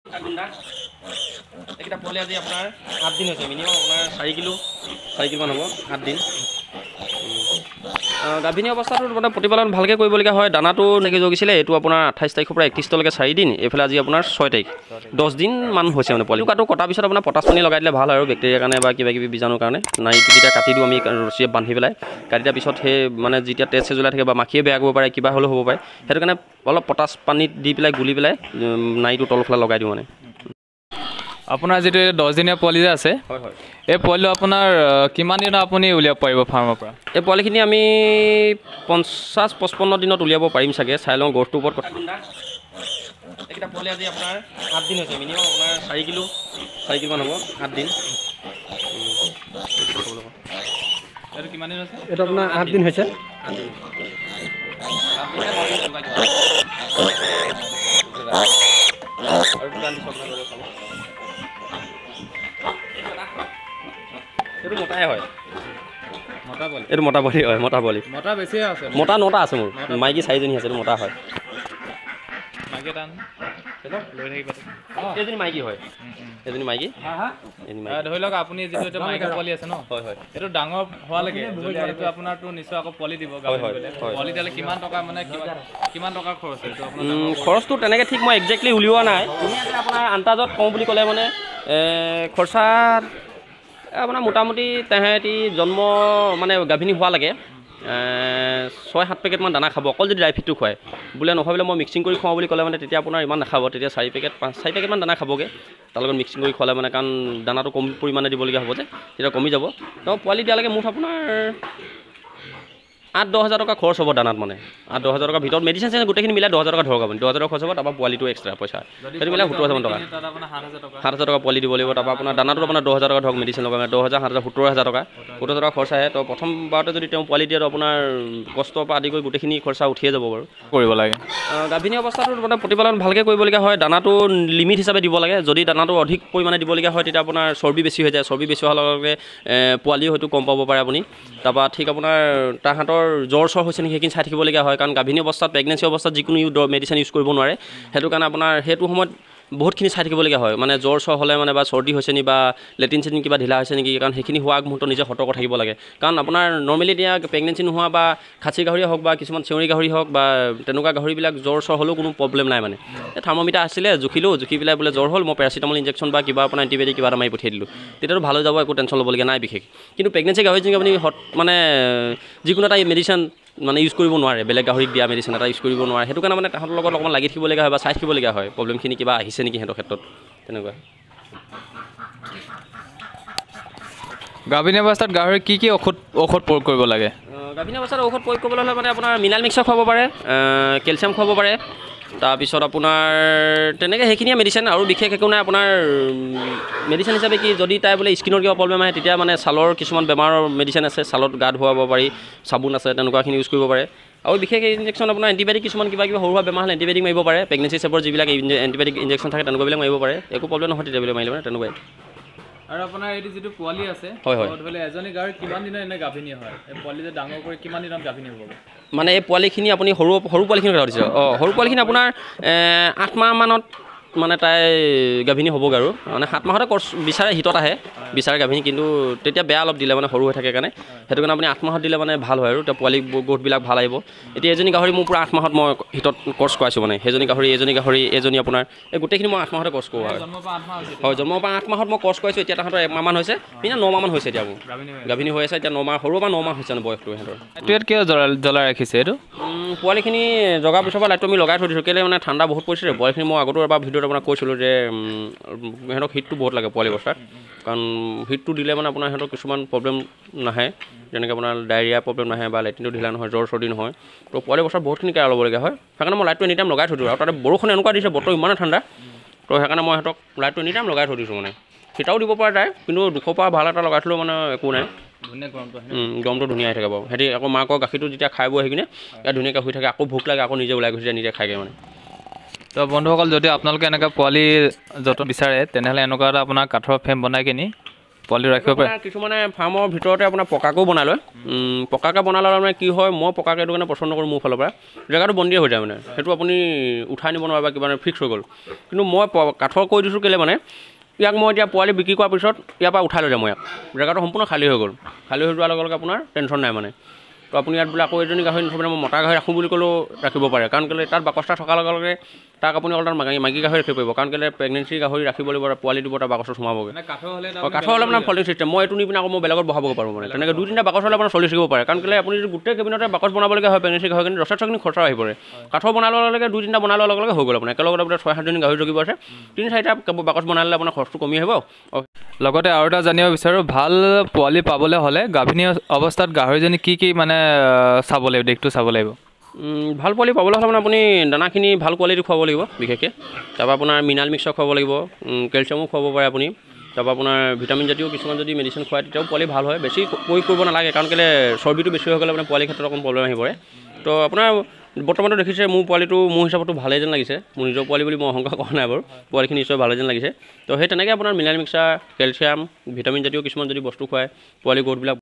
এইকেইটা পোৱালি আজি আপোনাৰ 8 দিন হৈছে, মিনিমাম আপোনাৰ 4 কিলো মান হ'ব, 8 দিন। গাভিনী অৱস্থাটো মানে প্ৰতিপালন ভালকৈ কৰিবলগীয়া হয়। দানাটো নেকি জগিছিলে, এইটো আপোনাৰ 28 তাৰিখৰ পৰা 31 তাৰিখলৈকে 4 দিন, এইফালে আজি আপোনাৰ 6 তাৰিখ, 10 দিন মান হৈছে মানে পোৱালি। কাটো কটাৰ পিছত আপোনাৰ পটাছ পানী লগাই দিলে ভাল আৰু বেক্টেৰিয়াৰ কাৰণে বা কিবা কিবি বীজাণুৰ কাৰণে। নাইটো যেতিয়া কাটি দিওঁ আমি ৰছীয়ে বান্ধি পেলাই, কাটি দিয়াৰ পিছত সেই মানে যেতিয়া তেজ চেজ ওলাই থাকে বা মাখিয়ে বেয়া কৰিব পাৰে, কিবা হ'লেও হ'ব পাৰে, সেইটো কাৰণে অলপ পটাছ পানীত দি পেলাই গুলি পেলাই নাইটো তলফালে লগাই দিওঁ মানে। আপোনাৰ যিটো 10 দিনীয়া পোৱালি যে আছে, হয় হয়, এই পোৱালিটো আপোনাৰ কিমান দিনত আপুনি উলিয়াব পাৰিব ফাৰ্মৰ পৰা? এই পোৱালিখিনি আমি 50-55 দিনত উলিয়াব পাৰিম চাগে, চাই লওঁ গ্ৰথটোৰ ওপৰত কথা। এইকেইটা পোৱালি আজি আপোনাৰ 8 দিন হৈছে, মিনিমাম আপোনাৰ 4 কিলো মান হ'ব, 8 দিন। এইটো কিমান দিন হৈছে? এইটো আপোনাৰ 8 দিন হৈছে। এইটো মতাই হয়, মতা পোৱালি? এইটো মতা পোৱালি হয়, মতা পোৱালি। মতা বেছিয়ে আছে? মতা 9টা আছে মোৰ, মাইকী 4জনী আছে, এইটো মতা হয়। মাইকী টান লৈ থাকিব। এজনী মাইকী হয়, এজনী মাইকী। ধৰি লওক আপুনি যিটো এতিয়া মাইকী পোৱালি আছে ন, হয় হয়, এইটো ডাঙৰ হোৱালৈকে এইটো আপোনাৰতো নিশ্চয় আকৌ পোৱালি দিব। পোৱালি দিলে কিমান টকা মানে কিমান টকা খৰচ হয়? খৰচটো তেনেকৈ ঠিক মই একজেক্টলি উলিওৱা নাই, আপোনাৰ আন্দাজত কওঁ বুলি ক'লে মানে খৰচাত আপোনাৰ মোটামুটি তেহেঁতি জন্ম মানে গাভিনী হোৱালৈকে 6-7 পেকেটমান দানা খাব, অকল যদি ড্ৰাই ফিডটো খুৱায়। বোলে নহয় বোলে মই মিক্সিং কৰি খুৱাওঁ বুলি ক'লে মানে তেতিয়া আপোনাৰ ইমান নাখাব, তেতিয়া 4 পেকেটমান দানা খাবগৈ, তাৰ লগত মিক্সিং কৰি খোৱালে মানে, কাৰণ দানাটো কম পৰিমাণে দিবলগীয়া হ'ব যে, তেতিয়া কমি যাব। তো পোৱালি দিয়ালৈকে মুঠ আপোনাৰ 8-10 হাজাৰ টকা খৰচ হ'ব দানাত, মানে 8-10 হাজাৰ টকাৰ ভিতৰত মেডিচিন চেডিচিন গোটেইখিনি মিলাই 10 হাজাৰ টকা ধৰক আপুনি, 10 হাজাৰ টকা খৰচ হ'ব। তাৰপৰা পোৱালিটো এক্সট্ৰা পইচা সেইটো মিলাই 70 হাজাৰ টকা, 7 হাজাৰ টকা পোৱালি দিব লাগিব। তাৰপৰা আপোনাৰ দানাটো আপোনাৰ 10 হাজাৰ টকা ধৰক, মেডিচিন লগাই 10 হাজাৰ 7 হাজাৰ 70 হাজাৰ টকা, 70 হাজাৰ টকা খৰচ আহে। তো প্ৰথম বাৰতে যদি তেওঁ পোৱালি দিয়ে, আপোনাৰ কষ্টৰ পৰা আদি কৰি গোটেইখিনি খৰচা উঠিয়ে যাব বাৰু। কৰিব লাগে গাভিনী অৱস্থাটো মানে প্ৰতিপালন ভালকৈ কৰিবলগীয়া হয়। দানাটো লিমিট হিচাপে দিব লাগে, যদি দানাটো অধিক পৰিমাণে দিবলগীয়া হয় তেতিয়া আপোনাৰ চৰ্বি বেছি হৈ যায়, চৰ্বি বেছি হোৱাৰ লগে লগে পোৱালিও হয়তো কম পাব পাৰে আপুনি। তাৰপৰা ঠিক আপোনাৰ তাহাঁতৰ জ্বৰ হৈছে নেকি সেইখিনি চাই থাকিবলগীয়া হয়, কাৰণ গাভিনী অৱস্থাত প্ৰেগনেঞ্চি অৱস্থাত যিকোনো মেডিচিন ইউজ কৰিব নোৱাৰে, সেইটো কাৰণে আপোনাৰ সেইটো সময়ত বহুতখিনি চাই থাকিবলগীয়া হয়। মানে জ্বৰ হ'লে মানে বা চৰ্দি হৈছে নেকি বা লেট্ৰিন চেটিন কিবা ঢিলা হৈছে নেকি, কাৰণ সেইখিনি হোৱা আগমুহূৰ্তত নিজে সতৰ্ক থাকিব লাগে। কাৰণ আপোনাৰ নৰ্মেলি এতিয়া প্ৰেগনেঞ্চি নোহোৱা বা খাচী গাহৰিয়ে হওক বা কিছুমান চেউৰী গাহৰি হওক বা তেনেকুৱা গাহৰিবিলাক জ্বৰ হ'লেও কোনো প্ৰব্লেম নাই মানে। এই থাৰ্মোমিটাৰ আছিলে, জুখি পেলাই বোলে জ্বৰ হ'ল, মই পেৰাচিটামল ইনজেকশ্যন বা কিবা আপোনাৰ এণ্টিবায়'টিক কিবা এটা মাৰি পঠিয়াই দিলোঁ, তেতিয়াতো ভাল হৈ যাব, একো টেনশ্যন ল'বলগীয়া নাই বিশেষ। কিন্তু প্ৰেগনেঞ্চি গাহৰিজনীক আপুনি মানে যিকোনো এটা মেডিচিন মানে ইউজ কৰিব নোৱাৰে, বেলেগ গাহৰিক দিয়া মেডিচিন এটা ইউজ কৰিব নোৱাৰে, সেইটো কাৰণে মানে তাহাঁতৰ লগত অকণমান লাগি থাকিবলগীয়া হয় বা চাই থাকিবলগীয়া হয়, প্ৰব্লেমখিনি কিবা আহিছে নেকি সিহঁতৰ ক্ষেত্ৰত, তেনেকুৱা। গাভিনী অৱস্থাত গাহৰি কি ঔষধ প্ৰয়োগ কৰিব লাগে? গাভিনী অৱস্থাত ঔষধ প্ৰয়োগ কৰিবলৈ হ'লে মানে আপোনাৰ মিনাৰেল মিক্সাৰ খুৱাব পাৰে, কেলছিয়াম খুৱাব পাৰে, তাৰপিছত আপোনাৰ তেনেকৈ সেইখিনিয়ে মেডিচিন, আৰু বিশেষ একো নাই। আপোনাৰ মেডিচিন হিচাপে কি, যদি তাই বোলে স্কিনৰ কিবা প্ৰব্লেম আহে তেতিয়া মানে ছালৰ কিছুমান বেমাৰৰ মেডিচিন আছে, ছালত গা ধুৱাব পাৰি, চাবোন আছে, তেনেকুৱাখিনি ইউজ কৰিব পাৰে। আৰু বিশেষ ইনজেকশ্যন আপোনাৰ এণ্টিবায়'টিক কিছুমান কিবা সৰু সুৰা বেমাৰ হ'লে এণ্টিবায়'টিক মাৰিব পাৰে, প্ৰেগনেঞ্চি চেপৰ যিবিলাক এণ্টিবায়'টিক ইনজেকশ্যন থাকে তেনেকুৱাবিলাক মাৰিব পাৰে, একো প্ৰব্লেম নহয় তেতিয়া মাৰিলে মানে, তেনেকুৱাই। আৰু আপোনাৰ এইটো যিটো পোৱালি আছে, হয় হয়, ধৰি লওক এজনী গাহৰি কিমান দিনত এনে গাভিনী হয়? এই পোৱালি যে ডাঙৰ কৰি কিমান দিনত গাভিনী হ'ব? মানে এই পোৱালিখিনি আপুনি সৰু পোৱালিখিনি কথা সুধিছে? সৰু পোৱালিখিনি আপোনাৰ 8 মাহ মানত মানে তাই গাভিনী হ'বগৈ আৰু, মানে 7 মাহতে কৰ্চ বিচাৰে, হিটত আহে বিচাৰে গাভিনী, কিন্তু তেতিয়া বেয়া অলপ দিলে মানে সৰু হৈ থাকে কাৰণে, সেইটো কাৰণে আপুনি 8 মাহত দিলে মানে ভাল হয় আৰু তেতিয়া পোৱালি গ্ৰথবিলাক ভাল আহিব। এতিয়া এজনী গাহৰি মোৰ পূৰা 8 মাহত মই হিটত কৰ্চ কৰাইছোঁ, মানে সেইজনী গাহৰি এজনী আপোনাৰ এই গোটেইখিনি মই 8 মাহতে কৰ্চ কৰোঁ আৰু। হয়, জন্মৰ পৰা 8 মাহত মই কৰ্চ কৰাইছোঁ, এতিয়া তাহাঁতৰ 1 মাহমান হৈছে, এতিয়া 9 মাহমান হৈছে, এতিয়া মোৰ গাভিনী হৈ আছে, এতিয়া 9 মাহ, সৰু পৰা 9 মাহ হৈছে বয়সটো সিহঁতৰ। এইটো কিয় জ্বলাই ৰাখিছে এইটো? পোৱালিখিনি জগাৰ পিছৰ পৰা লাইটটো আমি লগাই থৈ দিছোঁ, কেলৈ মানে ঠাণ্ডা বহুত পৰিছে। পোৱালিখিনি মই আগতো এবাৰ ভিডিঅ'ত আপোনাক কৈছিলোঁ যে সিহঁতক হিটটো বহুত লাগে পোৱালি অৱস্থাত, কাৰণ হিটটো দিলে মানে আপোনাৰ সিহঁতৰ কিছুমান প্ৰব্লেম নাহে, যেনেকৈ আপোনাৰ ডায়েৰিয়া প্ৰব্লেম নাহে বা লেট্ৰিনটো ঢিলা নহয়, জ্বৰ চৰ্দি নহয়। তো পোৱালি অৱস্থাত বহুতখিনি কেয়াৰ ল'বলগীয়া হয়, সেইকাৰণে মই লাইটটো এনি টাইম লগাই থৈ দিওঁ। আৰু তাতে বৰষুণ এনেকুৱা দিছে, বতৰ ইমানে ঠাণ্ডা, তো সেইকাৰণে মই সিহঁতক লাইটটো এনি টাইম লগাই থৈ দিছোঁ। মানে শীতাও দিব পৰা যায়, কিন্তু 200 পৰা ভাল এটা লগাই থ'লেও মানে একো নাই, গৰমটো ধুনীয়া হৈ থাকে বাৰু। সিহঁতি আকৌ মাকৰ গাখীৰটো যেতিয়া খাই বৈ আহি কিনে ইয়াত ধুনীয়াকৈ শুই থাকে, আকৌ ভোক লাগে আকৌ নিজে ওলাই গুচি যায়, নিজে খাইগৈ মানে। তো বন্ধুসকল, যদি আপোনালোকে এনেকুৱা পোৱালি য'ত বিচাৰে তেনেহ'লে এনেকুৱা এটা আপোনাৰ কাঠৰ ফ্ৰেম বনাই কিনি পোৱালি ৰাখিব পাৰে কিছুমানে ফাৰ্মৰ ভিতৰতে আপোনাৰ পকাকো বনাই লয় পকাকৈ বনাই ল'লে মানে কি হয় মই পকাকৈ এইটো কাৰণে পচন্দ কৰোঁ মোৰ ফালৰ পৰা জেগাটো বন্দিয়ে হৈ যায় মানে সেইটো আপুনি উঠাই নিব নোৱাৰে বা কিবা ফিক্স হৈ গ'ল কিন্তু মই কাঠৰ কৈ দিছোঁ কেলৈ মানে ইয়াক মই এতিয়া পোৱালি বিক্ৰী কৰাৰ পিছত ইয়াৰ পৰা উঠাই লৈ যাম মই ইয়াক জেগাটো সম্পূৰ্ণ খালী হৈ গ'ল খালী হৈ যোৱাৰ লগে লগে আপোনাৰ টেনশ্যন নাই মানে তো আপুনি ইয়াত বোলে আকৌ এজনী গাহৰি নথ'লে মই মতা গাহৰি ৰাখোঁ বুলি ক'লেও ৰাখিব পাৰে কাৰণ কেলৈ তাত বাকচটা থকাৰ লগে লগে তাক আপুনি অকল তাত মাইকী গাহৰি ৰাখিব পাৰিব কাৰণ কেলৈ প্ৰেগনেঞ্চি গাহৰি ৰাখিব লাগিব পোৱালি দিব তাৰ বাকচত সোমাবগৈ কাঠৰ হ'লে আপোনাৰ ফল্ডিং চিষ্টেম মই এইটো নি পিনে আকৌ মই বেলেগত বহাব পাৰোঁ মানে তেনেকৈ 2-3টা বাকচ হ'লে আপোনাৰ চলি থাকিব পাৰে কাৰণ কেলৈ আপুনি যদি গোটেই কেবিনতে বাকচ বনাবলগীয়া হয় প্ৰেগনেঞ্চি গাহৰি কিন্তু যথেষ্টখিনি খৰচা আহি পৰে কাঠৰ বনাই লোৱাৰ লগে 2-3টা বনাই লোৱাৰ লগে লগে হৈ গ'ল আপোনাৰ একেলগতে আপোনাৰ 6-7জনী গাহৰি জগিব আছে 3-4টা বাকচ বনাই ল'লে আপোনাৰ খৰচটো কমি আহিব লগতে আৰু এটা জানিব বিচাৰোঁ ভাল পোৱালি পাবলৈ হ'লে গাভিনী অৱস্থাত গাহৰিজনী কি মানে চাব লাগিব দিশটো চাব লাগিব ভাল পোৱালি পাবলৈ হ'লে মানে আপুনি দানাখিনি ভাল কোৱালিটি খুৱাব লাগিব বিশেষকৈ তাৰপৰা আপোনাৰ মিনাৰেল মিক্সাৰ খুৱাব লাগিব কেলছিয়ামো খুৱাব পাৰে আপুনি তাৰপৰা আপোনাৰ ভিটামিন জাতীয় কিছুমান যদি মেডিচিন খুৱায় তেতিয়াও পোৱালি ভাল হয় বেছি প্ৰয়োগ কৰিব নালাগে কাৰণ কেলৈ চৰ্বিটো বেছি হৈ গ'লে মানে পোৱালিৰ ক্ষেত্ৰত অকণ প্ৰব্লেম আহি পৰে তো আপোনাৰ বৰ্তমানটো দেখিছে মোৰ পোৱালিটো মোৰ হিচাপতো ভালেই যেন লাগিছে মোৰ নিজৰ পোৱালি বুলি মই অহংকাৰ কৰা নাই বাৰু পোৱালিখিনি নিশ্চয় ভালেই যেন লাগিছে তো সেই তেনেকৈ আপোনাৰ মিনাৰেল মিক্সাৰ কেলছিয়াম ভিটামিন জাতীয় কিছুমান যদি বস্তু খুৱায় পোৱালি গ্ৰ'থবিলাক